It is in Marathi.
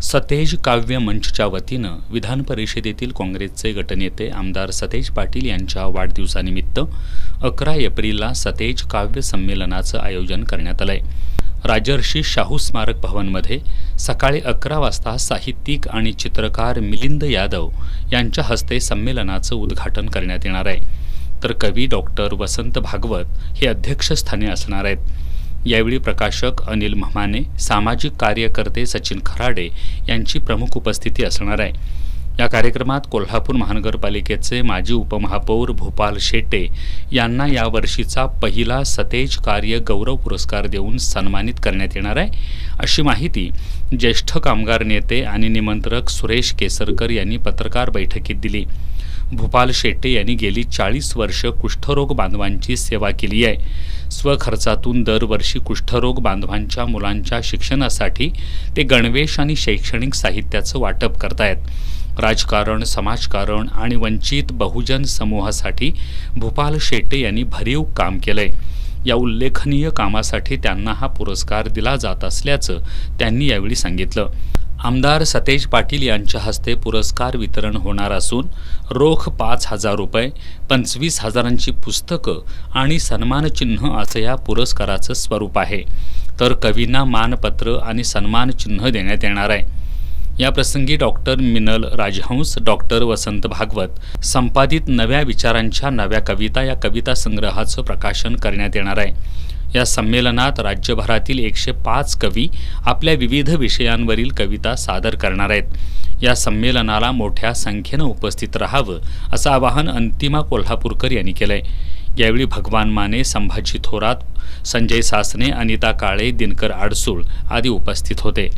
सतेज काव्य मंचच्या वतीनं विधान परिषदेतील काँग्रेसचे गटनेते आमदार सतेज पाटील यांच्या वाढदिवसानिमित्त 11 एप्रिलला सतेज काव्य संमेलनाचं आयोजन करण्यात आलंय। राजर्षी शाहू स्मारक भवनमध्ये सकाळी 11 वाजता साहित्यिक आणि चित्रकार मिलिंद यादव यांच्या हस्ते संमेलनाचं उद्घाटन करण्यात येणार आहे, तर कवी डॉक्टर वसंत भागवत हे अध्यक्षस्थानी असणार आहेत। यावेळी प्रकाशक अनिल म्हमाने, सामाजिक कार्यकर्ते सचिन खराडे यांची प्रमुख उपस्थिती असणार आहे। या कार्यक्रमात कोल्हापूर महानगरपालिकेचे माजी उपमहापौर भूपाल शेटे यांना यावर्षीचा पहिला सतेज कार्य गौरव पुरस्कार देऊन सन्मानित करण्यात येणार आहे, अशी माहिती ज्येष्ठ कामगार नेते आणि निमंत्रक सुरेश केसरकर यांनी पत्रकार बैठकीत दिली। भूपाल शेटे यांनी गेली 40 वर्ष कुष्ठरोग बांधवांची सेवा केली आहे। स्वखर्चातून दरवर्षी कुष्ठरोग बांधवांच्या मुलांच्या शिक्षणासाठी ते गणवेश आणि शैक्षणिक साहित्याचं वाटप करतायत। राजकारण, समाजकारण आणि वंचित बहुजन समूहासाठी भूपाल शेटे यांनी भरीव काम केलंय। या उल्लेखनीय कामासाठी त्यांना हा पुरस्कार दिला जात असल्याचं त्यांनी यावेळी सांगितलं। आमदार सतेज पाटील यांच्या हस्ते पुरस्कार वितरण होणार असून रोख 5,000 रुपये, 25,000ची पुस्तकं आणि सन्मानचिन्ह असं या पुरस्काराचं स्वरूप आहे, तर कवींना मानपत्र आणि सन्मानचिन्ह देण्यात येणार आहे। या प्रसंगी डॉक्टर मिनल राजहंस, डॉक्टर वसंत भागवत संपादित नव्या विचारांच्या नव्या कविता या कविता संग्रहाचं प्रकाशन करण्यात येणार आहे। या संमेलनात राज्यभरातील 105 कवी आपल्या विविध विषयांवरील कविता सादर करणार आहेत। या संमेलनाला मोठ्या संख्येनं उपस्थित राहावं असं आवाहन अंतिमा कोल्हापूरकर यांनी केलंय। यावेळी भगवान माने, संभाजी थोरात, संजय सासने, अनिता काळे, दिनकर आडसूळ आदी उपस्थित होते।